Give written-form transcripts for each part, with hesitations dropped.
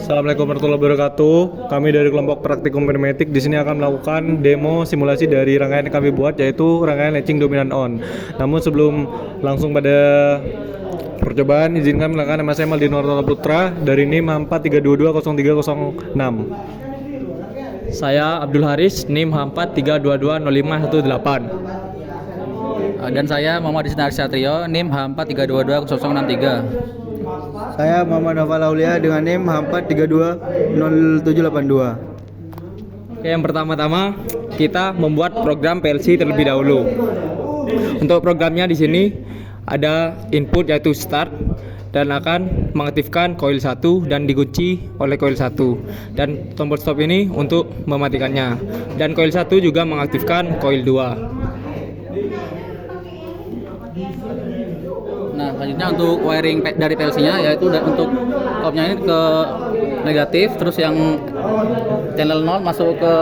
Assalamualaikum warahmatullahi wabarakatuh. Kami dari kelompok praktikum pneumatik di sini akan melakukan demo simulasi dari rangkaian yang kami buat, yaitu rangkaian latching dominant on. Namun sebelum langsung pada percobaan, izinkan melakukan nama saya Maldino Artono Putra dari NIM 43220306. Saya Abdul Haris, NIM 43220518. Dan saya Muhammad Isnar Satrio, NIM 43220063. Saya Muhammad Nafal Aulia dengan NIM 43200782. Oke, yang pertama-tama kita membuat program PLC terlebih dahulu. Untuk programnya di sini ada input yaitu start dan akan mengaktifkan coil 1 dan dikunci oleh coil 1, dan tombol stop ini untuk mematikannya, dan coil 1 juga mengaktifkan coil 2. Nah, selanjutnya untuk wiring dari PLC-nya, yaitu untuk kopnya ini ke negatif, terus yang channel 0 masuk ke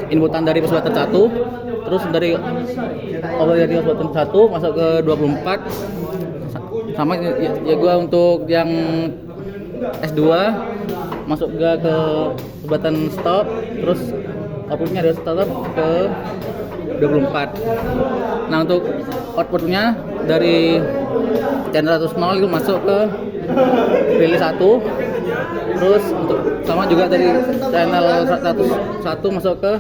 inputan dari bus-button 1, terus dari bus-button 1 masuk ke 24, sama ya gua untuk yang S2 masuk juga ke button stop, terus outputnya dari stop ke 24. Nah, untuk outputnya dari channel 100 itu masuk ke relay 1, terus untuk sama juga dari channel 101 masuk ke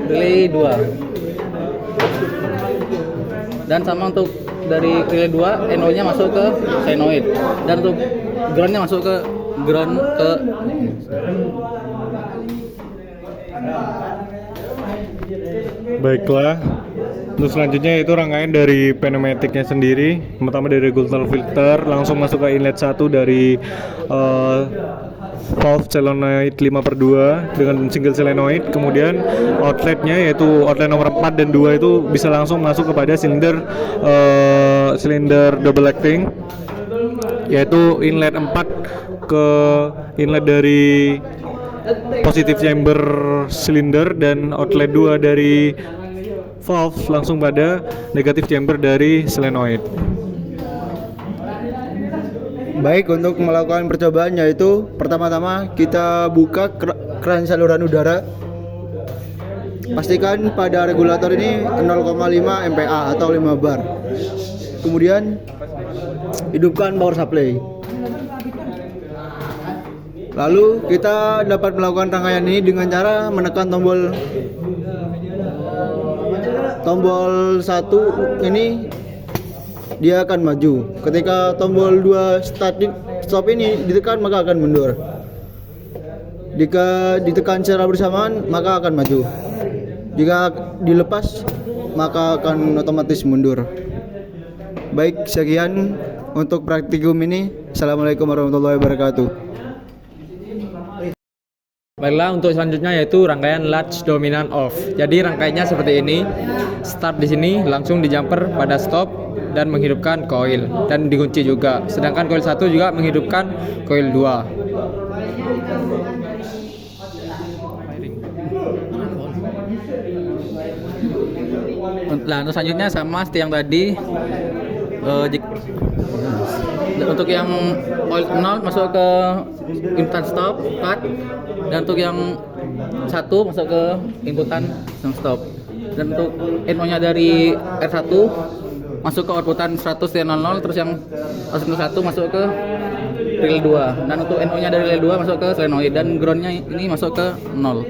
relay 2, dan sama untuk dari relay 2 NO nya masuk ke sinoid, dan untuk ground nya masuk ke ground ke. Baiklah, untuk selanjutnya itu rangkaian dari pneumatiknya sendiri. Pertama dari regulator filter langsung masuk ke inlet 1 dari valve solenoid 5/2 dengan single solenoid. Kemudian outletnya yaitu outlet nomor 4 dan 2 itu bisa langsung masuk kepada silinder double acting, yaitu inlet 4 ke inlet dari positive chamber silinder, dan outlet 2 dari valve langsung pada negative chamber dari solenoid. Baik, untuk melakukan percobaan yaitu pertama-tama kita buka keran saluran udara. Pastikan pada regulator ini 0,5 MPa atau 5 bar. Kemudian hidupkan power supply. Lalu kita dapat melakukan rangkaian ini dengan cara menekan tombol 1 ini, dia akan maju. Ketika tombol 2 stop ini ditekan, maka akan mundur. Jika ditekan secara bersamaan, maka akan maju. Jika dilepas, maka akan otomatis mundur. Baik, sekian untuk praktikum ini. Assalamualaikum warahmatullahi wabarakatuh. Baiklah, untuk selanjutnya yaitu rangkaian latch dominant off. Jadi rangkaiannya seperti ini. Start di sini, langsung di jumper pada stop dan menghidupkan coil dan dikunci juga. Sedangkan coil 1 juga menghidupkan coil 2. Nah, untuk selanjutnya sama seperti yang tadi. Untuk yang coil 0 masuk ke inputan stop cut, dan untuk yang 1 masuk ke inputan stop, dan untuk NO nya dari R1 masuk ke outputan 100.00, terus yang 1 masuk ke relay 2, dan untuk NO nya dari relay 2 masuk ke solenoid, dan ground nya ini masuk ke 0.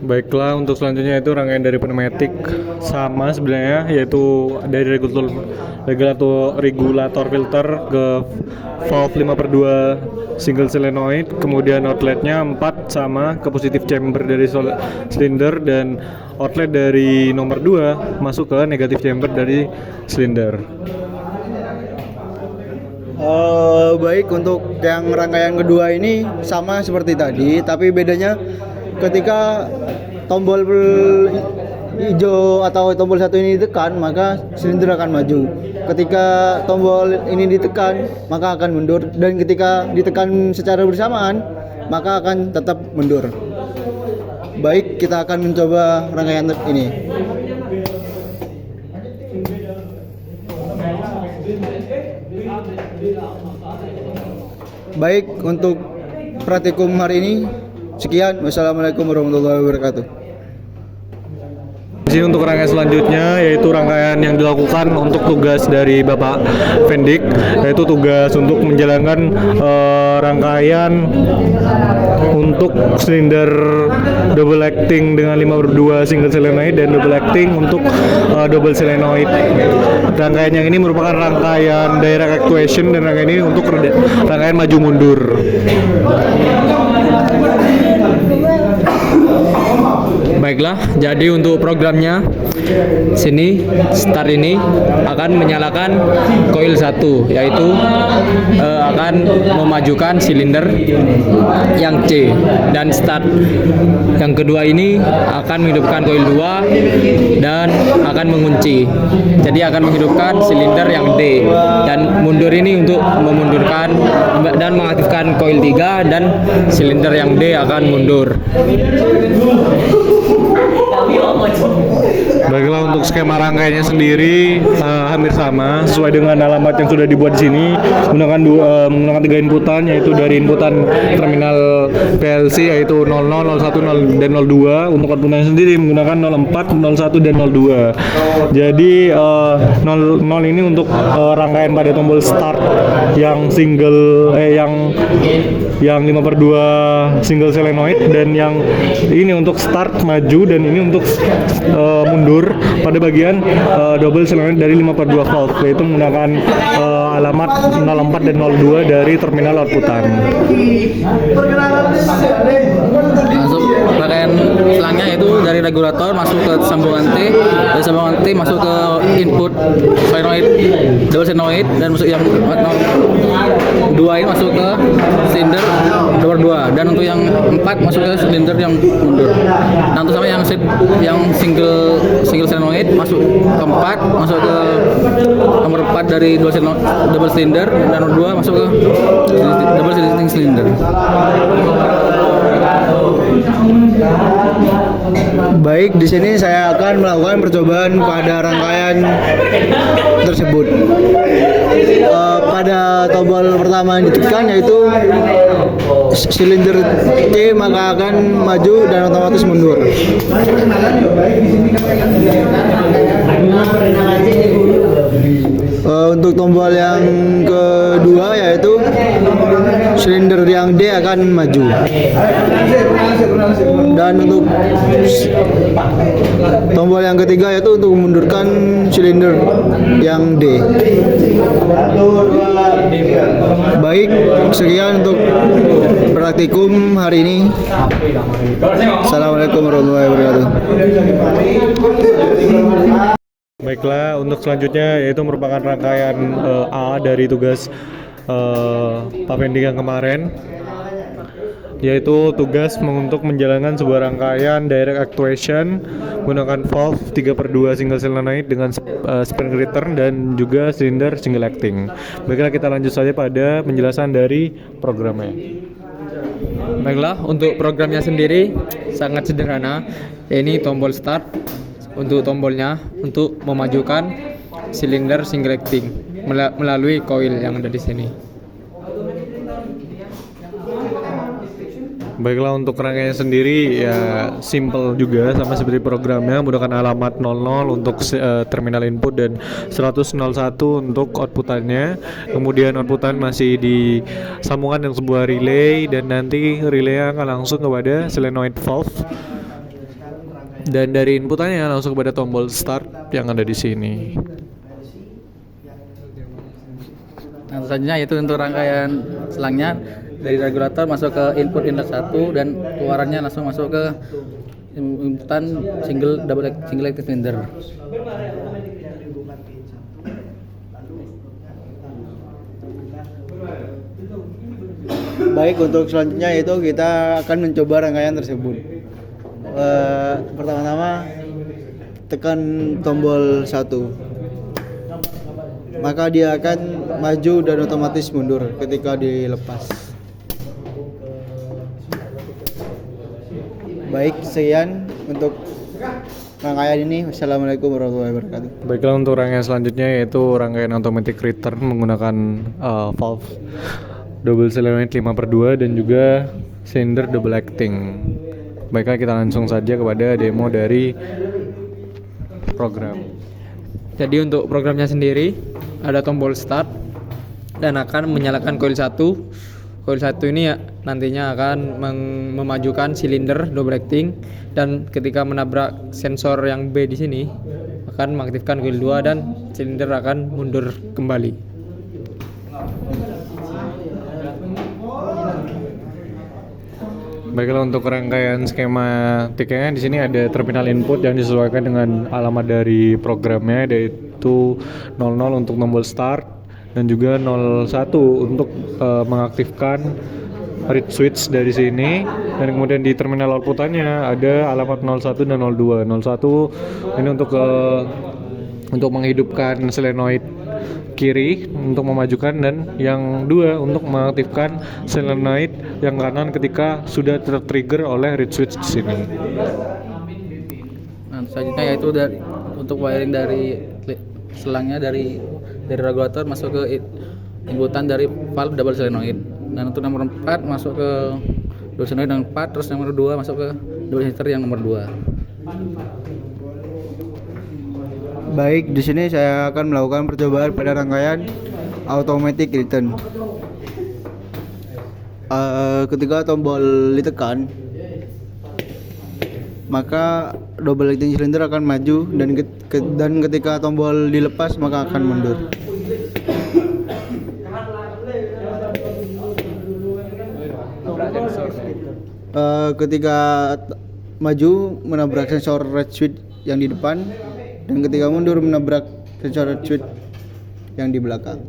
Baiklah, untuk selanjutnya itu rangkaian dari pneumatik sama sebenarnya, yaitu dari regulator filter ke valve 5/2 single solenoid, kemudian outletnya 4 sama ke positive chamber dari silinder, dan outlet dari nomor 2 masuk ke negative chamber dari silinder. Baik, untuk yang rangkaian kedua ini sama seperti tadi, tapi bedanya ketika tombol hijau atau tombol 1 ini ditekan, maka silinder akan maju. Ketika tombol ini ditekan, maka akan mundur, dan ketika ditekan secara bersamaan, maka akan tetap mundur. Baik, kita akan mencoba rangkaian ini. Baik, untuk praktikum hari ini sekian. Wassalamualaikum warahmatullahi wabarakatuh. Di sini untuk rangkaian selanjutnya yaitu rangkaian yang dilakukan untuk tugas dari Bapak Vendik, yaitu tugas untuk menjalankan rangkaian untuk silinder double acting dengan 5/2 single solenoid dan double acting untuk double solenoid. Rangkaian yang ini merupakan rangkaian direct actuation dan rangkaian ini untuk rangkaian maju mundur. Baiklah, jadi untuk programnya sini start ini akan menyalakan coil 1, yaitu akan memajukan silinder yang C, dan start yang kedua ini akan menghidupkan coil 2 dan akan mengunci. Jadi akan menghidupkan silinder yang D, dan mundur ini untuk memundurkan dan mengaktifkan coil 3 dan silinder yang D akan mundur. Baiklah, untuk skema rangkaiannya sendiri hampir sama sesuai dengan alamat yang sudah dibuat di sini, menggunakan 3 inputan, yaitu dari inputan terminal PLC yaitu 00, 01, dan 02. Untuk outputnya sendiri menggunakan 04, 01, dan 02. Jadi 00 ini untuk rangkaian pada tombol start yang single yang 5/2 single solenoid, dan yang ini untuk start maju, dan ini untuk mundur pada bagian double solenoid dari 5/2 volt, yaitu menggunakan alamat 04 dan 02 dari terminal outputan. Langsung rangkaian selangnya itu dari regulator masuk ke sambungan T, dari sambungan T masuk ke input solenoid double solenoid, dan masuk yang 2 ini masuk ke silinder nomor 2, dan untuk yang 4 masuk ke silinder yang mundur. Nah, untuk sama yang single solenoid masuk ke 4, masuk ke nomor 4 dari double cylinder, dan nomor 2 masuk ke double cylinder. Baik, di sini saya akan melakukan percobaan pada rangkaian tersebut. Pada tombol pertama yang ditekan yaitu silinder C, maka akan maju dan otomatis mundur. Untuk tombol yang kedua yaitu silinder yang D akan maju. Dan untuk tombol yang ketiga yaitu untuk memundurkan silinder yang D. Baik, sekian untuk praktikum hari ini. Assalamualaikum warahmatullahi wabarakatuh. Baiklah, untuk selanjutnya yaitu merupakan rangkaian A dari tugas Pak Vendik yang kemarin, yaitu tugas untuk menjalankan sebuah rangkaian direct actuation menggunakan valve 3/2 single solenoid dengan spring return dan juga silinder single acting. Baiklah, kita lanjut saja pada penjelasan dari programnya. Baiklah, untuk programnya sendiri sangat sederhana. Ini tombol start. Untuk tombolnya untuk memajukan silinder single acting melalui coil yang ada di sini. Baiklah, untuk rangkaiannya sendiri ya simple juga sama seperti programnya, menggunakan alamat 00 untuk terminal input dan 101 untuk outputannya. Kemudian outputan masih disambungkan dengan sebuah relay, dan nanti relay akan langsung kepada solenoid valve, dan dari inputannya langsung kepada tombol start yang ada di sini. Nah, selanjutnya yaitu untuk rangkaian selangnya dari regulator masuk ke input inlet 1, dan keluarannya langsung masuk ke inputan single active cylinder. Baik, untuk selanjutnya itu kita akan mencoba rangkaian tersebut. Pertama-tama tekan tombol 1, maka dia akan maju dan otomatis mundur ketika dilepas. Baik, sekian untuk rangkaian ini. Wassalamualaikum warahmatullahi wabarakatuh. Baiklah, untuk rangkaian selanjutnya yaitu rangkaian automatic return menggunakan valve double solenoid 5/2 dan juga cylinder double acting. Baiklah, kita langsung saja kepada demo dari program. Jadi untuk programnya sendiri ada tombol start dan akan menyalakan coil 1. Coil 1 ini ya nantinya akan memajukan silinder double acting, dan ketika menabrak sensor yang B di sini akan mengaktifkan coil 2 dan silinder akan mundur kembali. Baiklah, untuk rangkaian skematiknya di sini ada terminal input yang disesuaikan dengan alamat dari programnya, yaitu 00 untuk tombol start dan juga 01 untuk mengaktifkan read switch dari sini, dan kemudian di terminal outputannya ada alamat 01 dan 02. 01 ini untuk menghidupkan solenoid kiri untuk memajukan, dan yang 2 untuk mengaktifkan solenoid yang kanan ketika sudah tertrigger oleh read switch di sini. Nah, selanjutnya yaitu untuk wiring dari selangnya dari regulator masuk ke inputan dari valve double solenoid. Dan untuk nomor 4 masuk ke double solenoid yang 4, terus nomor 2 masuk ke double cylinder yang nomor 2. Baik, di sini saya akan melakukan percobaan pada rangkaian automatic return. Ketika tombol ditekan, maka double acting cylinder akan maju, dan ketika tombol dilepas maka akan mundur. Ketika maju menabrak sensor red switch yang di depan, dan ketika mundur menabrak sensor red switch yang di belakang.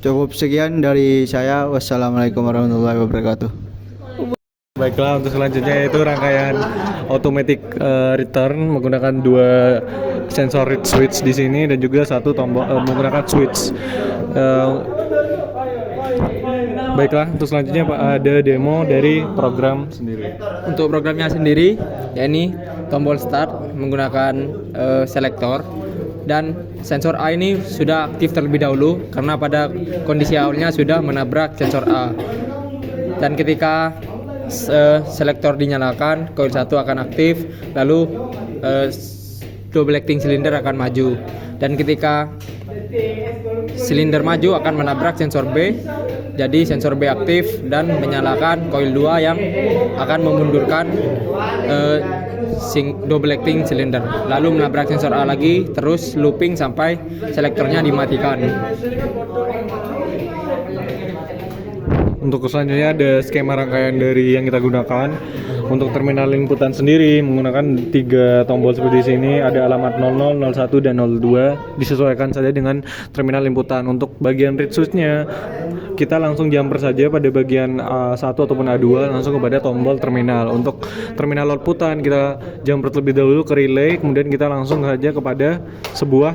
Cukup sekian dari saya. Wassalamualaikum warahmatullahi wabarakatuh. Baiklah, untuk selanjutnya yaitu rangkaian automatic return menggunakan 2 sensor read switch di sini dan juga 1 tombol menggunakan switch. Baiklah, untuk selanjutnya Pak, ada demo dari program sendiri. Untuk programnya sendiri, yakni tombol start menggunakan selektor, dan sensor A ini sudah aktif terlebih dahulu karena pada kondisi awalnya sudah menabrak sensor A. Dan ketika selektor dinyalakan, coil 1 akan aktif, lalu double acting cylinder akan maju. Dan ketika silinder maju akan menabrak sensor B, jadi sensor B aktif dan menyalakan coil 2 yang akan memundurkan double acting cylinder, lalu menabrak sensor A lagi, terus looping sampai selektornya dimatikan. Untuk selanjutnya ada skema rangkaian dari yang kita gunakan. Untuk terminal inputan sendiri menggunakan 3 tombol seperti sini, ada alamat 00, 01 dan 02. Disesuaikan saja dengan terminal inputan. Untuk bagian read switch-nya kita langsung jumper saja pada bagian A1 ataupun A2 langsung kepada tombol terminal. Untuk terminal outputan kita jumper terlebih dahulu ke relay, kemudian kita langsung saja kepada sebuah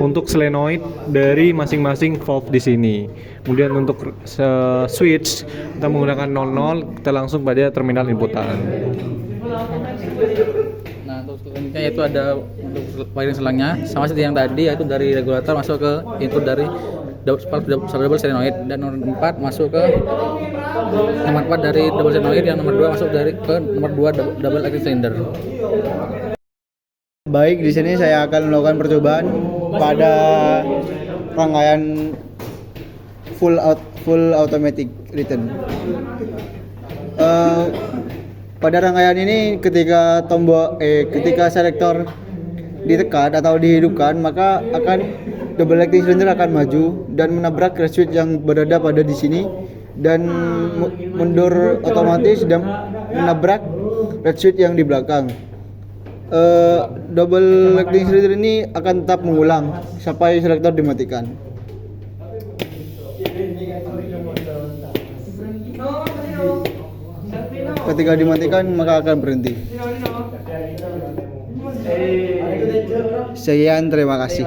untuk solenoid dari masing-masing valve di sini. Kemudian untuk switch kita menggunakan 00, kita langsung pada terminal inputan. Nah, untuk selanjutnya yaitu ada untuk wiring selangnya sama seperti yang tadi, yaitu dari regulator masuk ke input dari double solenoid, dan nomor 4 masuk ke nomor 4 dari double solenoid, yang nomor 2 masuk ke nomor 2 double acting cylinder. Baik, di sini saya akan melakukan percobaan pada rangkaian full automatic return. Pada rangkaian ini ketika selektor ditekan atau dihidupkan, maka akan double acting cylinder akan maju dan menabrak read switch yang berada pada di sini, dan mundur otomatis dan menabrak read switch yang di belakang. Double acting cylinder ini akan tetap mengulang sampai selektor dimatikan. Ketika dimatikan maka akan berhenti. Sekian, terima kasih.